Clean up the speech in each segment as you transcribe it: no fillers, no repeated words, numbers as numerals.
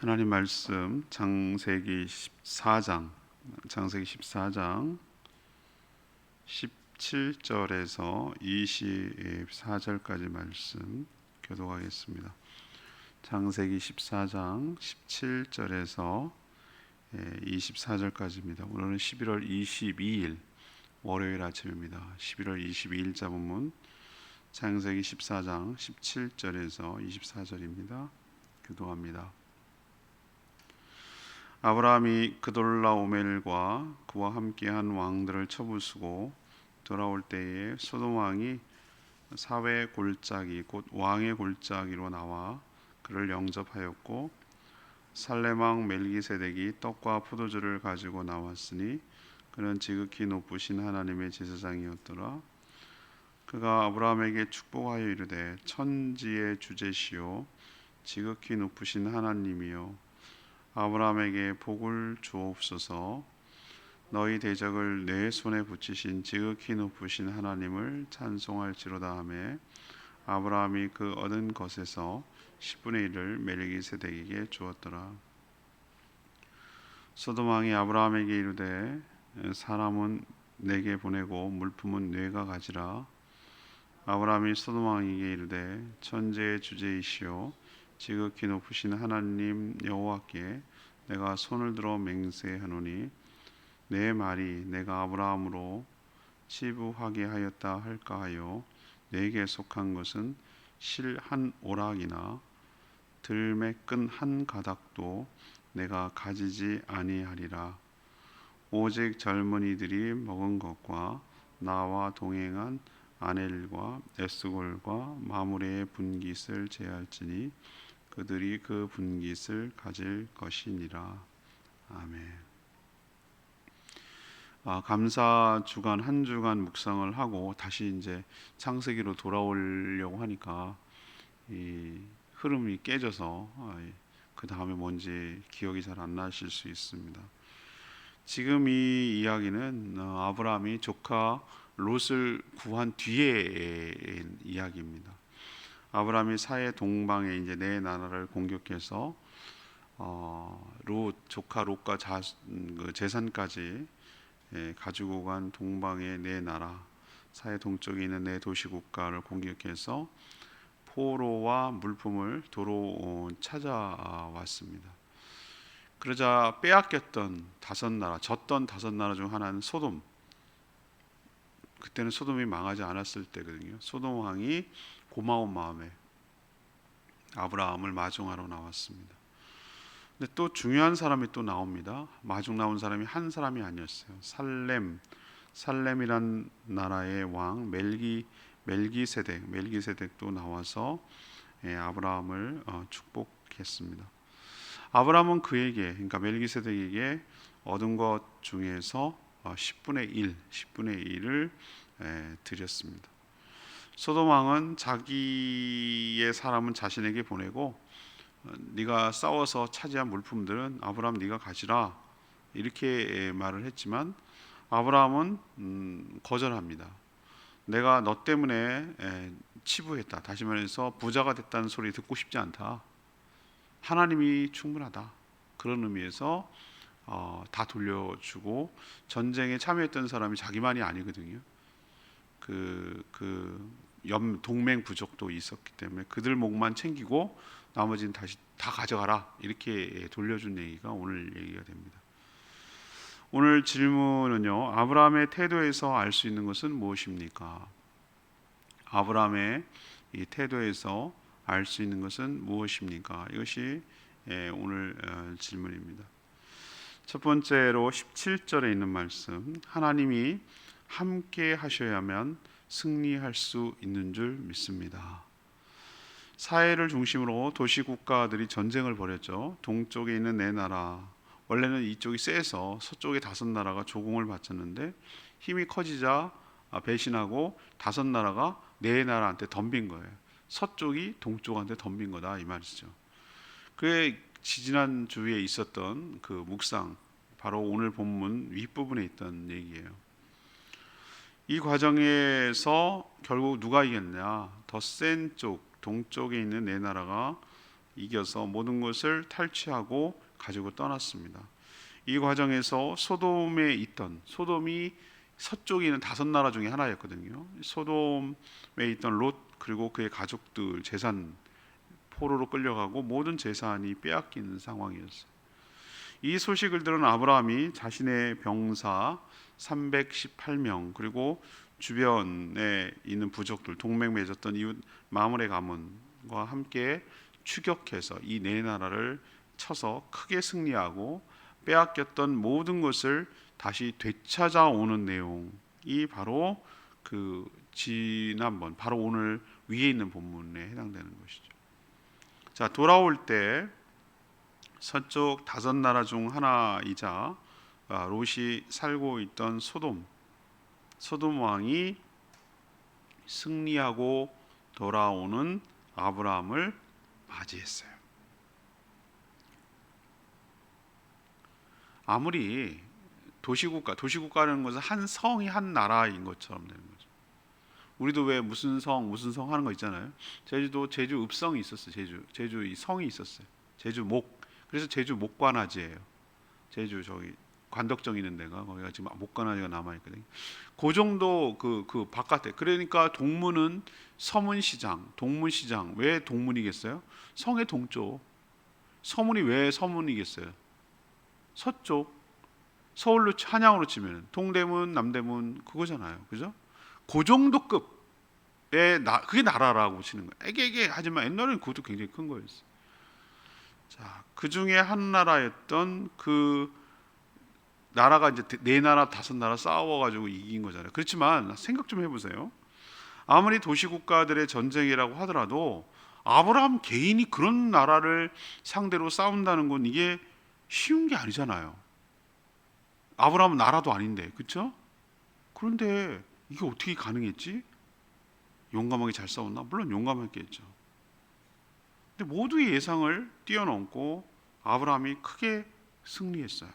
하나님 말씀 창세기 14장 17절에서 24절까지 말씀 교독하겠습니다. 창세기 14장 17절에서 24절까지입니다. 오늘은 11월 22일 월요일 아침입니다. 11월 22일자 본문 창세기 14장 17절에서 24절입니다. 교독합니다. 아브라함이 그돌라오멜과 그와 함께한 왕들을 쳐부수고 돌아올 때에 소돔 왕이 사회 골짜기 곧 왕의 골짜기로 나와 그를 영접하였고, 살렘 왕 멜기세덱이 떡과 포도주를 가지고 나왔으니 그는 지극히 높으신 하나님의 제사장이었더라. 그가 아브라함에게 축복하여 이르되, 천지의 주제시오 지극히 높으신 하나님이여, 아브라함에게 복을 주옵소서. 너희 대적을 내 손에 붙이신 지극히 높으신 하나님을 찬송할지로다 하매, 아브라함이 그 얻은 것에서 10분의 1을 멜기세덱에게 주었더라. 소돔 왕이 아브라함에게 이르되, 사람은 내게 보내고 물품은 네가 가지라. 아브라함이 소돔 왕에게 이르되, 천지의 주제이시오 지극히 높으신 하나님 여호와께 내가 손을 들어 맹세하노니, 내 말이 내가 아브라함으로 치부하게 하였다 할까 하여 내게 속한 것은 실 한 오락이나 들매 끈 한 가닥도 내가 가지지 아니하리라. 오직 젊은이들이 먹은 것과 나와 동행한 아넬과 에스골과 마므레의 분깃을 제할지니 그들이 그 분깃을 가질 것이니라. 아멘. 감사 주간 한 주간 묵상을 하고 다시 이제 창세기로 돌아오려고 하니까 이 흐름이 깨져서 그 다음에 뭔지 기억이 잘 안 나실 수 있습니다. 지금 이 이야기는 아브라함이 조카 롯을 구한 뒤의 이야기입니다. 아브라함이 사해 동방에 이제 네 나라를 공격해서 롯 조카 롯과 그 재산까지 가지고 간 동방의 네 나라, 사해 동쪽에 있는 네 도시 국가를 공격해서 포로와 물품을 도로 찾아왔습니다. 그러자 빼앗겼던 다섯 나라, 졌던 다섯 나라 중 하나는 소돔. 그때는 소돔이 망하지 않았을 때거든요. 소돔 왕이 고마운 마음에 아브라함을 마중하러 나왔습니다. 근데 또 중요한 사람이 또 나옵니다. 마중 나온 사람이 한 사람이 아니었어요. 살렘이란 나라의 왕 멜기세덱도 나와서 아브라함을 축복했습니다. 아브라함은 그에게, 그러니까 멜기세덱에게 얻은 것 중에서 10분의 1을 드렸습니다. 소돔 왕은 자기의 사람은 자신에게 보내고, 네가 싸워서 차지한 물품들은 아브라함 네가 가지라 이렇게 말을 했지만, 아브라함은 거절합니다. 내가 너 때문에 치부했다, 다시 말해서 부자가 됐다는 소리 듣고 싶지 않다. 하나님이 충분하다. 그런 의미에서 다 돌려주고, 전쟁에 참여했던 사람이 자기만이 아니거든요. 동맹 부족도 있었기 때문에 그들 목만 챙기고 나머지는 다시 다 가져가라 이렇게 돌려준 얘기가 오늘 얘기가 됩니다. 오늘 질문은요, 아브라함의 태도에서 알 수 있는 것은 무엇입니까? 아브라함의 이 태도에서 알 수 있는 것은 무엇입니까? 이것이 오늘 질문입니다. 첫 번째로 17절에 있는 말씀, 하나님이 함께 하셔야만 승리할 수 있는 줄 믿습니다. 사해를 중심으로 도시 국가들이 전쟁을 벌였죠. 동쪽에 있는 네 나라, 원래는 이쪽이 세서 서쪽의 다섯 나라가 조공을 바쳤는데 힘이 커지자 배신하고 다섯 나라가 네 나라한테 덤빈 거예요. 서쪽이 동쪽한테 덤빈 거다 이 말이죠. 그의 지지난 주에 있었던 그 묵상, 바로 오늘 본문 윗부분에 있던 얘기예요. 이 과정에서 결국 누가 이겼냐? 더 센 쪽, 동쪽에 있는 네 나라가 이겨서 모든 것을 탈취하고 가지고 떠났습니다. 이 과정에서 소돔이 서쪽에 있는 5나라 중에 하나였거든요. 소돔에 있던 롯 그리고 그의 가족들 재산 포로로 끌려가고 모든 재산이 빼앗기는 상황이었어요. 이 소식을 들은 아브라함이 자신의 병사 318명 그리고 주변에 있는 부족들, 동맹 맺었던 이웃 마므레 가문과 함께 추격해서 이 네 나라를 쳐서 크게 승리하고 빼앗겼던 모든 것을 다시 되찾아오는 내용이 바로 지난번 바로 오늘 위에 있는 본문에 해당되는 것이죠. 자, 돌아올 때 서쪽 5나라 중 하나이자 롯이 살고 있던 소돔 왕이 승리하고 돌아오는 아브라함을 맞이했어요. 아무리 도시국가라는 것은 한 성이 한 나라인 것처럼 되는 거죠. 우리도 왜 무슨 성 하는 거 있잖아요. 제주도 제주 읍성이 있었어요. 제주 이 성이 있었어요. 제주 목. 그래서 제주 목관아지예요. 제주 저기 관덕정 있는 데가 거기가 지금 목관아지가 남아 있거든요. 그 정도 그 바깥에. 그러니까 동문은 서문시장, 동문시장. 왜 동문이겠어요? 성의 동쪽. 서문이 왜 서문이겠어요? 서쪽. 서울로 한양으로 치면 동대문, 남대문 그거잖아요. 그죠? 그 정도 급의 그게 나라라고 치는 거예요. 이게 하지만 옛날에는 그것도 굉장히 큰 거였어요. 자, 그 중에 한 나라였던 그 나라가 이제 4나라, 5나라 싸워가지고 이긴 거잖아요. 그렇지만 생각 좀 해보세요. 아무리 도시국가들의 전쟁이라고 하더라도 아브라함 개인이 그런 나라를 상대로 싸운다는 건 이게 쉬운 게 아니잖아요. 아브라함은 나라도 아닌데, 그렇죠? 그런데 이게 어떻게 가능했지? 용감하게 잘 싸웠나? 물론 용감했겠죠. 근데 모두의 예상을 뛰어넘고 아브라함이 크게 승리했어요.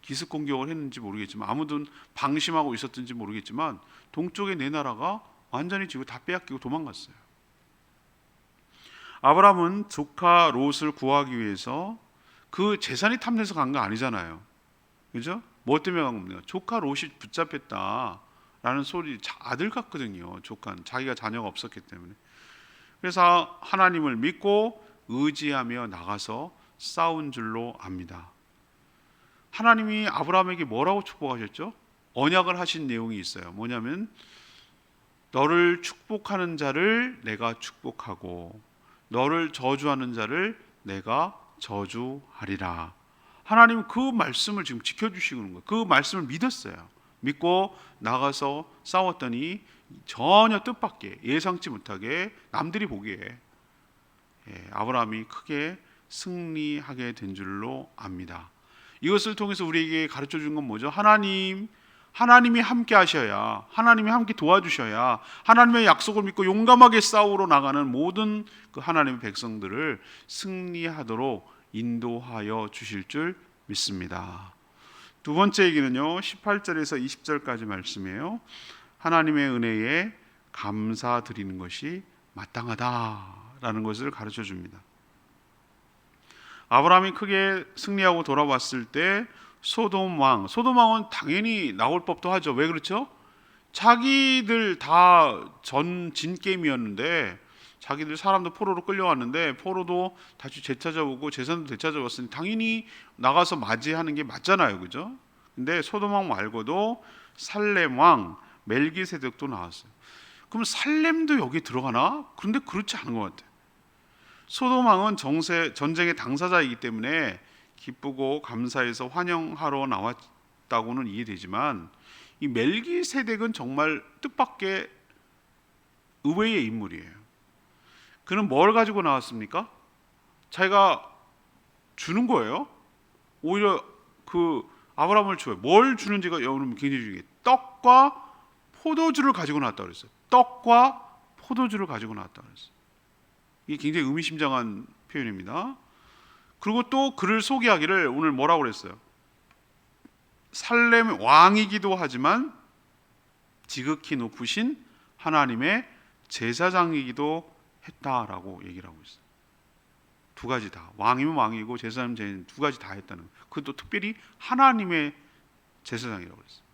기습 공격을 했는지 모르겠지만 아무도 방심하고 있었든지 모르겠지만 동쪽의 4나라가 완전히 지고 다 빼앗기고 도망갔어요. 아브라함은 조카 롯을 구하기 위해서 그 재산이 탐내서 간 거 아니잖아요. 그죠? 뭐 때문에 간 겁니까? 조카 롯이 붙잡혔다라는 소리, 아들 같거든요. 조카는 자기가 자녀가 없었기 때문에. 그래서 하나님을 믿고 의지하며 나가서 싸운 줄로 압니다. 하나님이 아브라함에게 뭐라고 축복하셨죠? 언약을 하신 내용이 있어요. 뭐냐면 너를 축복하는 자를 내가 축복하고 너를 저주하는 자를 내가 저주하리라. 하나님은 그 말씀을 지금 지켜주시는 거예요. 그 말씀을 믿었어요. 믿고 나가서 싸웠더니 전혀 뜻밖의 예상치 못하게 남들이 보기에 아브라함이 크게 승리하게 된 줄로 압니다. 이것을 통해서 우리에게 가르쳐 준 건 뭐죠? 하나님이 함께 하셔야, 하나님이 함께 도와주셔야 하나님의 약속을 믿고 용감하게 싸우러 나가는 모든 그 하나님의 백성들을 승리하도록 인도하여 주실 줄 믿습니다. 두 번째 얘기는요, 18절에서 20절까지 말씀이에요. 하나님의 은혜에 감사드리는 것이 마땅하다라는 것을 가르쳐 줍니다. 아브라함이 크게 승리하고 돌아왔을 때 소돔왕은 당연히 나올 법도 하죠. 왜 그렇죠? 자기들 다 진게임이었는데 자기들 사람도 포로로 끌려왔는데 포로도 다시 되찾아오고 재산도 되찾아왔으니 당연히 나가서 맞이하는 게 맞잖아요. 그죠? 근데 소돔왕 말고도 살렘왕 멜기세덱도 나왔어요. 그럼 살렘도 여기 들어가나? 그런데 그렇지 않은 것 같아요. 소돔왕은 전쟁의 당사자이기 때문에 기쁘고 감사해서 환영하러 나왔다고는 이해되지만 이 멜기세덱은 정말 뜻밖의 의외의 인물이에요. 그는 뭘 가지고 나왔습니까? 자기가 주는 거예요. 오히려 그 아브라함을 줘요. 뭘 주는지가 여러분 굉장히 중요해요. 떡과 포도주를 가지고 나왔다고 그랬어요. 떡과 포도주를 가지고 나왔다고 그랬어요. 이게 굉장히 의미심장한 표현입니다. 그리고 또 그를 소개하기를 오늘 뭐라고 그랬어요? 살렘 왕이기도 하지만 지극히 높으신 하나님의 제사장이기도 했다라고 얘기를 하고 있어요. 두 가지 다, 왕이면 왕이고 제사장이면 제사장, 두 가지 다 했다는 거예요. 그것도 특별히 하나님의 제사장이라고 그랬어요.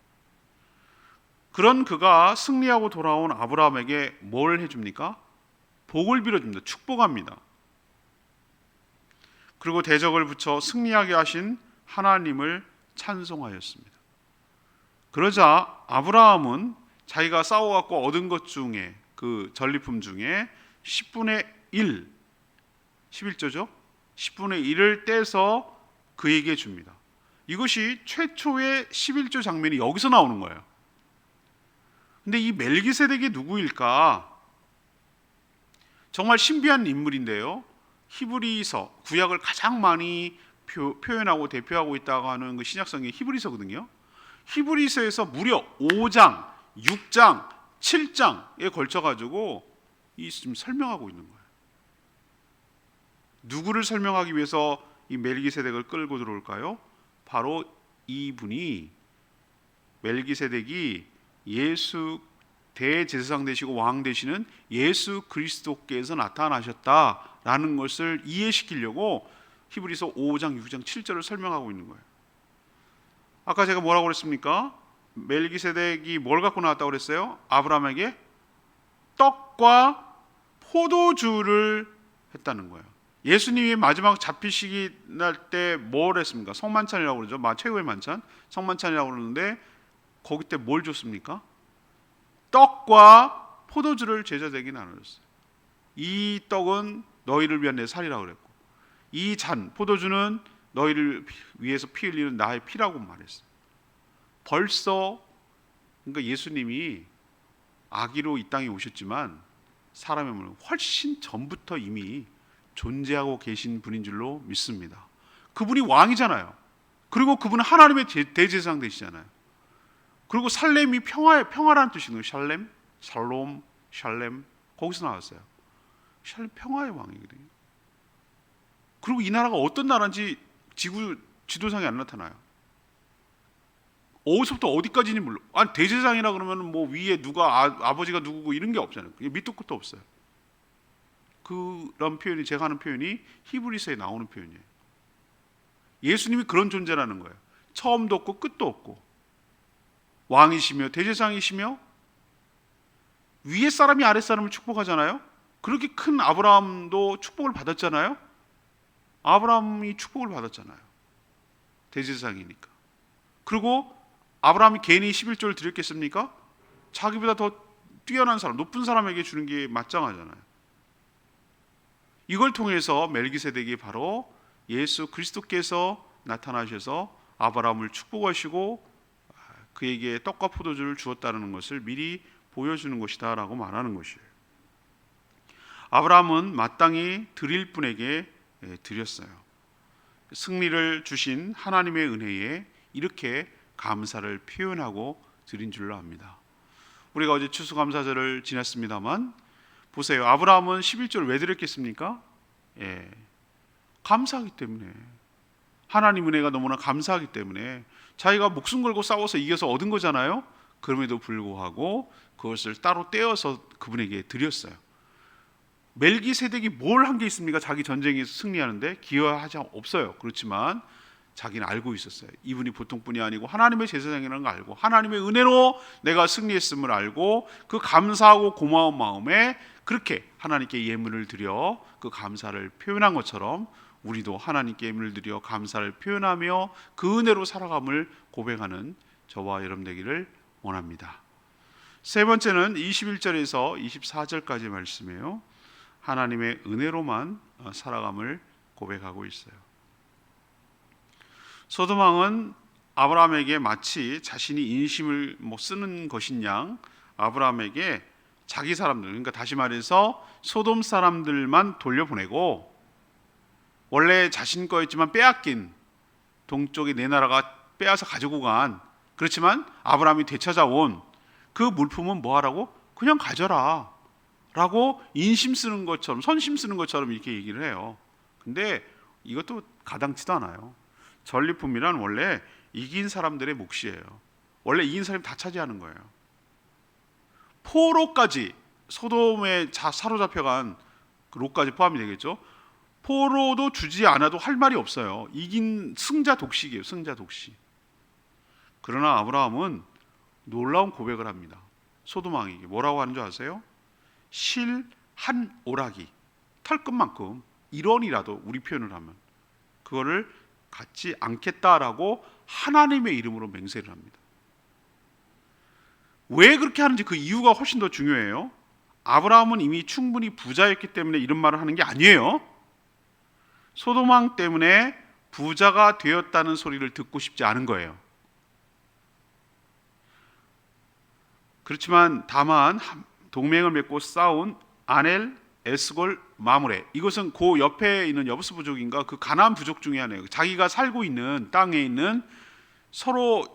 그런 그가 승리하고 돌아온 아브라함에게 뭘 해줍니까? 복을 빌어줍니다. 축복합니다. 그리고 대적을 붙여 승리하게 하신 하나님을 찬송하였습니다. 그러자 아브라함은 자기가 싸워갖고 얻은 것 중에, 그 전리품 중에 10분의 1, 11조죠. 10분의 1을 떼서 그에게 줍니다. 이것이 최초의 11조 장면이 여기서 나오는 거예요. 근데 이 멜기세덱이 누구일까? 정말 신비한 인물인데요. 히브리서, 구약을 가장 많이 표현하고 대표하고 있다고 하는 그 신약성경이 히브리서거든요. 히브리서에서 무려 5장, 6장, 7장에 걸쳐가지고 지금 설명하고 있는 거예요. 누구를 설명하기 위해서 이 멜기세덱을 끌고 들어올까요? 바로 이분이, 멜기세덱이 예수 대제사장 되시고 왕 되시는 예수 그리스도께서 나타나셨다라는 것을 이해시키려고 히브리서 5장, 6장, 7절을 설명하고 있는 거예요. 아까 제가 뭐라고 그랬습니까? 멜기세덱이 뭘 갖고 나왔다고 그랬어요? 아브라함에게 떡과 포도주를 했다는 거예요. 예수님이 마지막 잡히시기 날 때 뭘 했습니까? 성만찬이라고 그러죠. 최후의 만찬, 성만찬이라고 그러는데 거기 때 뭘 줬습니까? 떡과 포도주를 제자들에게 나눠줬어요. 이 떡은 너희를 위한 내 살이라고 그랬고, 이 잔, 포도주는 너희를 위해서 피 흘리는 나의 피라고 말했어요. 벌써, 그러니까 예수님이 아기로 이 땅에 오셨지만 사람의 몸은 훨씬 전부터 이미 존재하고 계신 분인 줄로 믿습니다. 그분이 왕이잖아요. 그리고 그분은 하나님의 대제사장 되시잖아요. 그리고 살렘이 평화라는 뜻이거든요. 샬렘, 샬롬, 샬렘, 거기서 나왔어요. 샬렘, 평화의 왕이거든요. 그리고 이 나라가 어떤 나라인지 지구 지도상에 안 나타나요. 어디서부터 어디까지는 몰라. 아니, 대제사장이라 그러면 뭐 위에 누가 아버지가 누구고 이런 게 없잖아요. 밑도 끝도 없어요. 그런 표현이, 제가 하는 표현이 히브리서에 나오는 표현이에요. 예수님이 그런 존재라는 거예요. 처음도 없고 끝도 없고, 왕이시며 대제사장이시며 위에 사람이 아랫 사람을 축복하잖아요. 그렇게 큰 아브라함도 축복을 받았잖아요. 아브라함이 축복을 받았잖아요. 대제사장이니까. 그리고 아브라함이 괜히 11조를 드렸겠습니까? 자기보다 더 뛰어난 사람, 높은 사람에게 주는 게 마땅하잖아요. 이걸 통해서 멜기세덱이 바로 예수 그리스도께서 나타나셔서 아브라함을 축복하시고 그에게 떡과 포도주를 주었다는 것을 미리 보여주는 것이다 라고 말하는 것이에요. 아브라함은 마땅히 드릴 분에게 드렸어요. 승리를 주신 하나님의 은혜에 이렇게 감사를 표현하고 드린 줄로 압니다. 우리가 어제 추수감사절을 지냈습니다만 보세요. 아브라함은 11조를 왜 드렸겠습니까? 감사하기 때문에, 하나님 은혜가 너무나 감사하기 때문에, 자기가 목숨 걸고 싸워서 이겨서 얻은 거잖아요. 그럼에도 불구하고 그것을 따로 떼어서 그분에게 드렸어요. 멜기세덱이 뭘 한 게 있습니까? 자기 전쟁에서 승리하는데 기여하지 없어요. 그렇지만 자기는 알고 있었어요. 이분이 보통 분이 아니고 하나님의 제사장이라는 걸 알고, 하나님의 은혜로 내가 승리했음을 알고, 그 감사하고 고마운 마음에 그렇게 하나님께 예물을 드려 그 감사를 표현한 것처럼 우리도 하나님께 예물을 드려 감사를 표현하며 그 은혜로 살아감을 고백하는 저와 여러분 되기를 원합니다. 세 번째는 21절에서 24절까지 말씀이에요. 하나님의 은혜로만 살아감을 고백하고 있어요. 소돔 왕은 아브라함에게 마치 자신이 인심을 쓰는 것인 양 아브라함에게 자기 사람들, 그러니까 다시 말해서 소돔 사람들만 돌려보내고, 원래 자신 거였지만 빼앗긴 동쪽의 네 나라가 빼앗아 가지고 간, 그렇지만 아브라함이 되찾아온 그 물품은 뭐 하라고? 그냥 가져라 라고 인심 쓰는 것처럼, 선심 쓰는 것처럼 이렇게 얘기를 해요. 근데 이것도 가당치도 않아요. 전리품이란 원래 이긴 사람들의 몫이에요. 원래 이긴 사람이 다 차지하는 거예요. 포로까지, 소돔에 사로잡혀간 그 롯까지 포함이 되겠죠. 포로도 주지 않아도 할 말이 없어요. 이긴 승자 독식이에요. 승자 독식. 그러나 아브라함은 놀라운 고백을 합니다. 소돔왕에게 뭐라고 하는 줄 아세요? 실 한 오라기, 털끝만큼 1원이라도 우리 표현을 하면 그거를 갖지 않겠다라고 하나님의 이름으로 맹세를 합니다. 왜 그렇게 하는지 그 이유가 훨씬 더 중요해요. 아브라함은 이미 충분히 부자였기 때문에 이런 말을 하는 게 아니에요. 소돔왕 때문에 부자가 되었다는 소리를 듣고 싶지 않은 거예요. 그렇지만 다만 동맹을 맺고 싸운 아넬, 에스골, 마므레, 이것은 그 옆에 있는 여부스 부족인가 그 가나안 부족 중에 하나예요. 자기가 살고 있는 땅에 있는 서로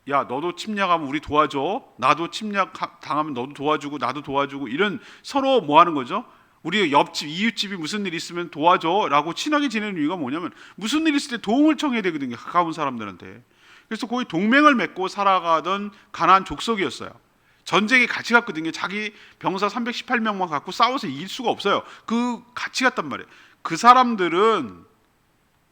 야 너도 침략하면 우리 도와줘, 나도 침략 당하면 너도 도와주고 나도 도와주고, 이런 서로 뭐 하는 거죠? 우리 옆집 이웃집이 무슨 일 있으면 도와줘 라고 친하게 지내는 이유가 뭐냐면 무슨 일 있을 때 도움을 청해야 되거든요, 가까운 사람들한테. 그래서 거의 동맹을 맺고 살아가던 가나안 족속이었어요. 전쟁에 같이 갔거든요. 자기 병사 318명만 갖고 싸워서 이길 수가 없어요. 그 같이 갔단 말이에요. 그 사람들은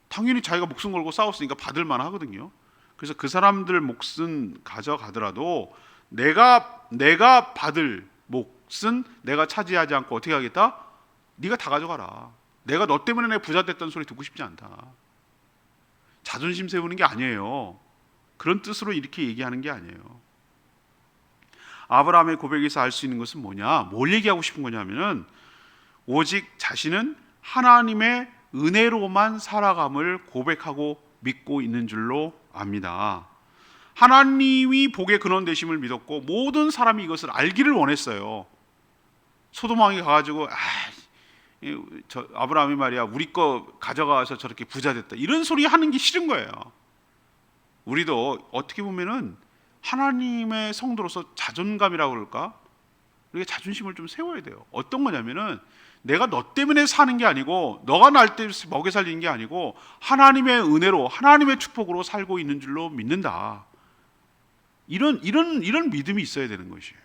당연히 자기가 목숨 걸고 싸웠으니까 받을 만하거든요. 그래서 그 사람들 몫은 가져가더라도 내가 받을 몫은 내가 차지하지 않고 어떻게 하겠다? 네가 다 가져가라. 내가 너 때문에 내가 부자 됐다는 소리 듣고 싶지 않다. 자존심 세우는 게 아니에요. 그런 뜻으로 이렇게 얘기하는 게 아니에요. 아브라함의 고백에서 알 수 있는 것은 뭐냐? 뭘 얘기하고 싶은 거냐면은 오직 자신은 하나님의 은혜로만 살아감을 고백하고 믿고 있는 줄로 압니다. 하나님이 복의 근원 되심을 믿었고 모든 사람이 이것을 알기를 원했어요. 소돔 왕이 가가지고 아브라함이 말이야 우리 거 가져가서 저렇게 부자 됐다 이런 소리 하는 게 싫은 거예요. 우리도 어떻게 보면은 하나님의 성도로서 자존감이라고 그럴까? 우리가 자존심을 좀 세워야 돼요. 어떤 거냐면은 내가 너 때문에 사는 게 아니고 너가 날 때문에 먹여 살리는 게 아니고 하나님의 은혜로 하나님의 축복으로 살고 있는 줄로 믿는다. 이런 믿음이 있어야 되는 것이에요.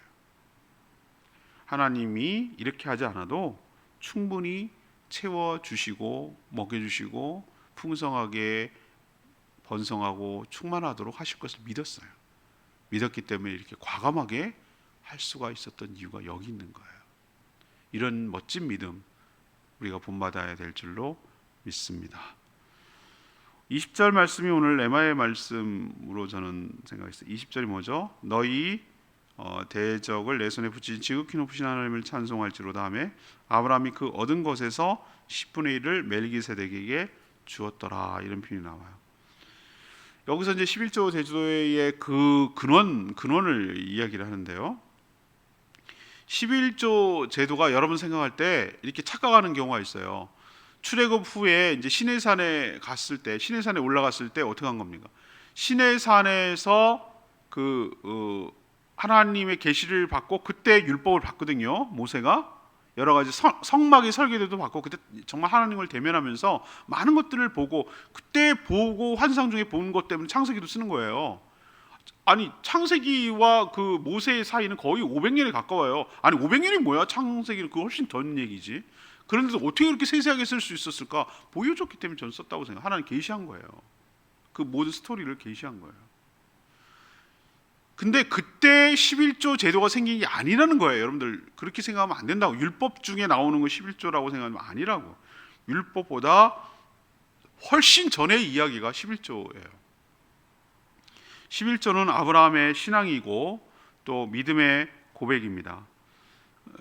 하나님이 이렇게 하지 않아도 충분히 채워주시고 먹여주시고 풍성하게 번성하고 충만하도록 하실 것을 믿었어요. 믿었기 때문에 이렇게 과감하게 할 수가 있었던 이유가 여기 있는 거예요. 이런 멋진 믿음 우리가 본받아야 될 줄로 믿습니다. 20절 말씀이 오늘 레마의 말씀으로 저는 생각했어요. 20절이 뭐죠? 너희 대적을 내 손에 붙이신 지극히 높으신 하나님을 찬송할지로다 하며 아브라함이 그 얻은 것에서 10분의 1을 멜기세덱에게 주었더라, 이런 표현이 나와요. 여기서 이제 11조 제도의 그 근원을 이야기를 하는데요. 11조 제도가 여러분 생각할 때 이렇게 착각하는 경우가 있어요. 출애굽 후에 이제 시내산에 갔을 때, 시내산에 올라갔을 때 어떻게 한 겁니까? 시내산에서 하나님의 계시를 받고 그때 율법을 받거든요. 모세가 여러 가지 성막의 설계도도 받고 그때 정말 하나님을 대면하면서 많은 것들을 보고 그때 보고 환상 중에 본 것 때문에 창세기도 쓰는 거예요. 아니 창세기와 그 모세의 사이는 거의 500년에 가까워요. 아니 500년이 뭐야? 창세기는 그 훨씬 전 얘기지. 그런데도 어떻게 그렇게 세세하게 쓸 수 있었을까? 보여줬기 때문에 전 썼다고 생각해요. 하나님 계시한 거예요. 그 모든 스토리를 계시한 거예요. 근데 그때 11조 제도가 생긴 게 아니라는 거예요. 여러분들 그렇게 생각하면 안 된다고. 율법 중에 나오는 거 11조라고 생각하면 아니라고. 율법보다 훨씬 전의 이야기가 11조예요. 11조는 아브라함의 신앙이고 또 믿음의 고백입니다.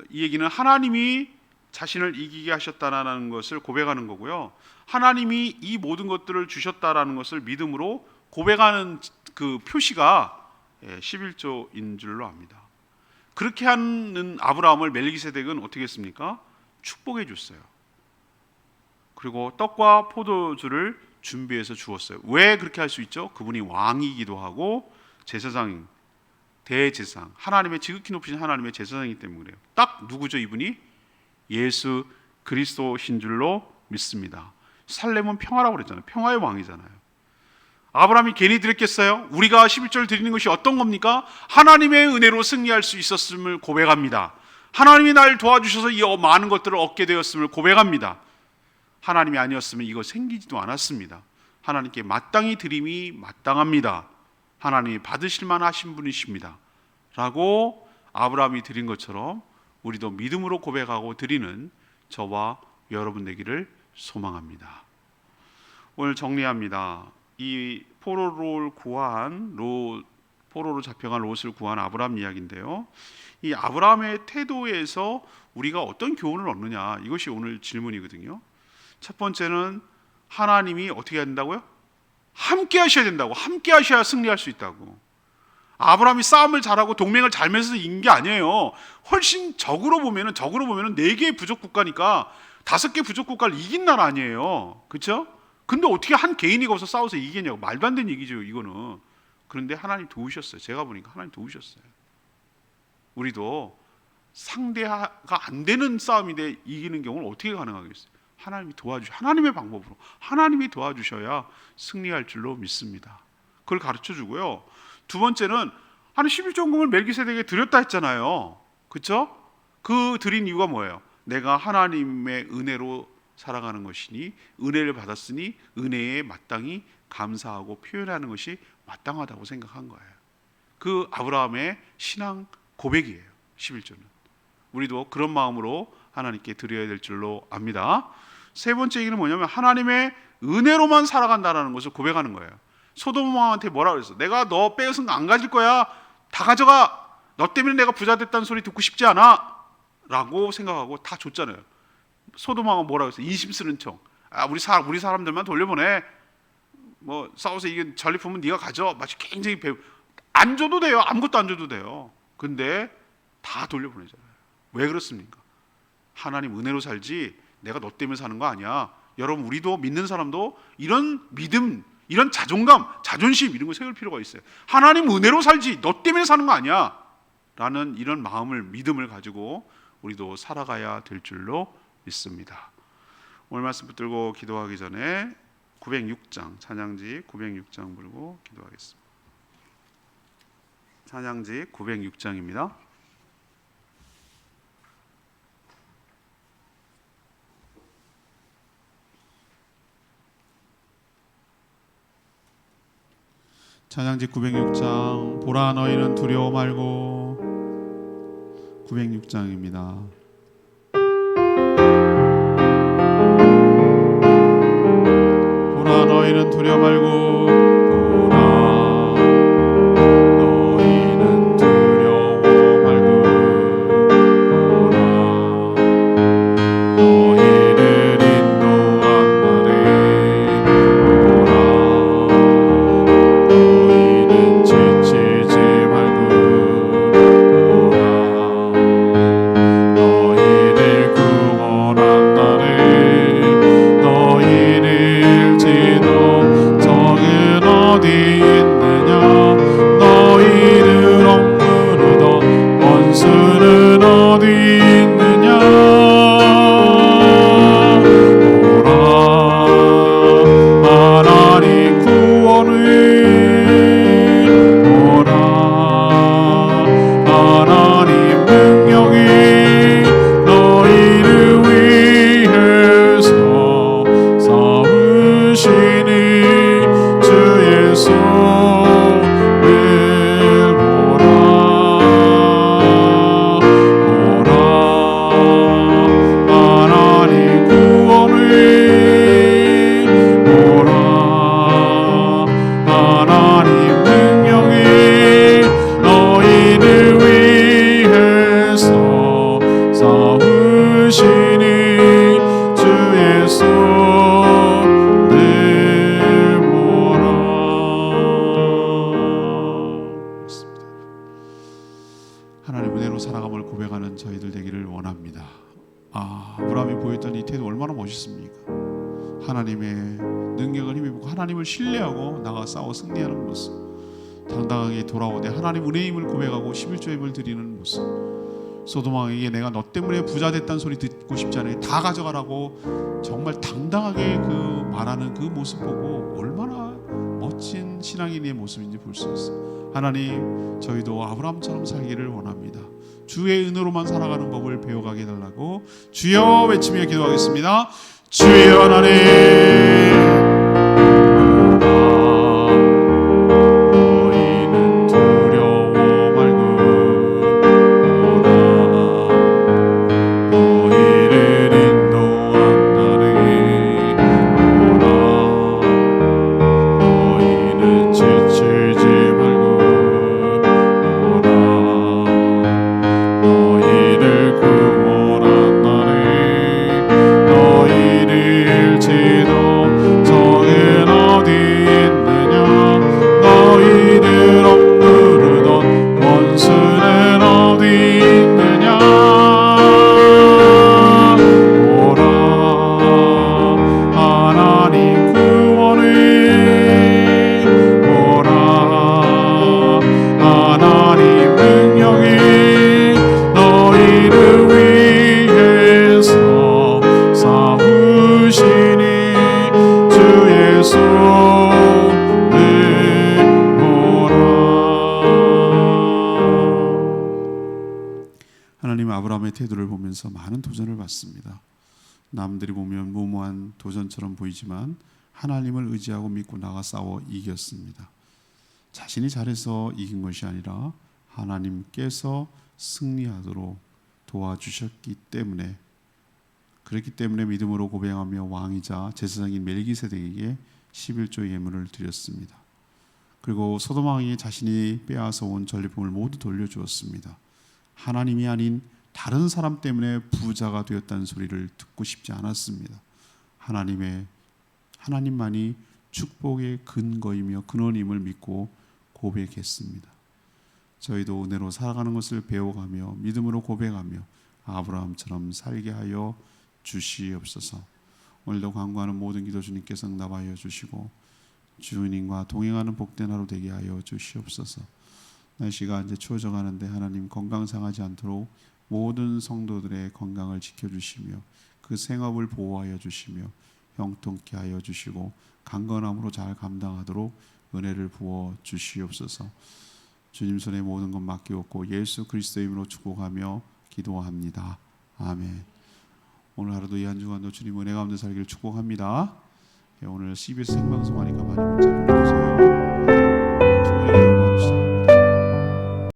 이 얘기는 하나님이 자신을 이기게 하셨다라는 것을 고백하는 거고요. 하나님이 이 모든 것들을 주셨다라는 것을 믿음으로 고백하는 그 표시가 11조인 줄로 압니다. 그렇게 하는 아브라함을 멜기세덱은 어떻게 했습니까? 축복해 줬어요. 그리고 떡과 포도주를 준비해서 주었어요. 왜 그렇게 할 수 있죠? 그분이 왕이기도 하고 제사장, 대제사장, 하나님의 지극히 높으신 하나님의 제사장이기 때문에 그래요. 딱 누구죠? 이분이 예수 그리스도신 줄로 믿습니다. 살렘은 평화라고 그랬잖아요. 평화의 왕이잖아요. 아브라함이 괜히 드렸겠어요? 우리가 11절 드리는 것이 어떤 겁니까? 하나님의 은혜로 승리할 수 있었음을 고백합니다. 하나님이 날 도와주셔서 이 많은 것들을 얻게 되었음을 고백합니다. 하나님이 아니었으면 이거 생기지도 않았습니다. 하나님께 마땅히 드림이 마땅합니다. 하나님이 받으실 만하신 분이십니다 라고 아브라함이 드린 것처럼 우리도 믿음으로 고백하고 드리는 저와 여러분 되기를 소망합니다. 오늘 정리합니다. 이 포로로 잡혀간 롯을 구한 아브라함 이야기인데요, 이 아브라함의 태도에서 우리가 어떤 교훈을 얻느냐, 이것이 오늘 질문이거든요. 첫 번째는 하나님이 어떻게 해야 된다고요? 함께 하셔야 된다고. 함께 하셔야 승리할 수 있다고. 아브라함이 싸움을 잘하고 동맹을 잘 맺어서 이긴 게 아니에요. 훨씬 적으로 보면은 4개의 부족 국가니까 5개 부족 국가를 이긴 나라 아니에요. 그렇죠? 근데 어떻게 한 개인이 거기서 싸워서 이기겠냐고. 말도 안 되는 얘기죠, 이거는. 그런데 하나님 도우셨어요. 제가 보니까 하나님 도우셨어요. 우리도 상대가 안 되는 싸움인데 이기는 경우는 어떻게 가능하겠어요? 하나님의 방법으로 하나님이 도와주셔야 승리할 줄로 믿습니다. 그걸 가르쳐 주고요. 두 번째는 한 11조금을 멜기세덱에게 드렸다 했잖아요. 그렇죠? 그 드린 이유가 뭐예요? 내가 하나님의 은혜로 살아가는 것이니, 은혜를 받았으니 은혜에 마땅히 감사하고 표현하는 것이 마땅하다고 생각한 거예요. 그 아브라함의 신앙 고백이에요. 11조는 우리도 그런 마음으로 하나님께 드려야 될 줄로 압니다. 세 번째 얘기는 뭐냐면 하나님의 은혜로만 살아간다는 것을 고백하는 거예요. 소돔 왕한테 뭐라 그랬어? 내가 너 빼앗은 거 안 가질 거야. 다 가져가. 너 때문에 내가 부자 됐다는 소리 듣고 싶지 않아 라고 생각하고 다 줬잖아요. 소돔 왕은 뭐라 그랬어? 인심 쓰는 척. 우리 사람들만 돌려보내. 뭐 싸워서 이게 전리품은 네가 가져. 마치 굉장히 안 줘도 돼요. 아무것도 안 줘도 돼요. 근데 다 돌려보내잖아요. 왜 그렇습니까? 하나님 은혜로 살지 내가 너 때문에 사는 거 아니야. 여러분, 우리도 믿는 사람도 이런 믿음, 이런 자존감, 자존심 이런 거 세울 필요가 있어요. 하나님 은혜로 살지 너 때문에 사는 거 아니야 라는 이런 마음을, 믿음을 가지고 우리도 살아가야 될 줄로 믿습니다. 오늘 말씀 붙들고 기도하기 전에 906장, 찬양지 906장 부르고 기도하겠습니다. 찬양지 906장입니다. 찬양지 906장. 보라 너희는 두려워 말고. 906장입니다. 보라 너희는 두려워 말고. 하나님 은혜로 살아감을 고백하는 저희들 되기를 원합니다. 아브라함이 보였던 이 태도 얼마나 멋있습니까? 하나님의 능력을 힘입고 하나님을 신뢰하고 나가 싸워 승리하는 모습, 당당하게 돌아오되 하나님 은혜임을 고백하고 11조임을 드리는 모습, 소돔 왕에게 내가 너 때문에 부자 됐다는 소리 듣고 싶지 않으니 다 가져가라고 정말 당당하게 그 말하는 그 모습 보고 얼마나 멋진 신앙인의 모습인지 볼 수 있어요. 하나님, 저희도 아브라함처럼 살기를 원합니다. 주의 은혜로만 살아가는 법을 배워가게 해달라고 주여 외치며 기도하겠습니다. 주여 하나님, 너희는 두려워 말고 오라. 너희를 인도한다니 오라. 너희는 지치지 말고 오라. 너희를 구원한다니 너희를 지도 성은 어디 있느냐. 너희를 억누르던 원수는 어디 있느냐. 오라. 하나님 구원을 오라. 하나님 능력이 너희를 위해서 싸우시니 주 예수는 오라. 하나님 아브라함의 태도를 보면서 많은 도전을 받습니다. 남들이 보면 무모한 도전처럼 보이지만 하나님을 의지하고 믿고 나가 싸워 이겼습니다. 자신이 잘해서 이긴 것이 아니라 하나님께서 승리하도록 도와주셨기 때문에, 그렇기 때문에 믿음으로 고백하며 왕이자 제사장인 멜기세덱에게 11조 예물을 드렸습니다. 그리고 소돔 왕이 자신이 빼앗아 온 전리품을 모두 돌려주었습니다. 하나님이 아닌 다른 사람 때문에 부자가 되었다는 소리를 듣고 싶지 않았습니다. 하나님만이 축복의 근거이며 근원임을 믿고 고백했습니다. 저희도 은혜로 살아가는 것을 배워가며 믿음으로 고백하며 아브라함처럼 살게 하여 주시옵소서. 오늘도 간구하는 모든 기도 주님께서 응답하여 주시고 주님과 동행하는 복된 하루 되게 하여 주시옵소서. 날씨가 이제 추워져 가는데 하나님 건강 상하지 않도록 모든 성도들의 건강을 지켜주시며 그 생업을 보호하여 주시며 형통케 하여 주시고 강건함으로 잘 감당하도록 은혜를 부어 주시옵소서. 주님 손에 모든 것 맡기옵고 예수 그리스도의 이름으로 축복하며 기도합니다. 아멘. 오늘 하루도 이 한 주간도 주님 은혜 가운데 살기를 축복합니다. 오늘 CBS 생방송 하니까 많이 문자 보내주세요.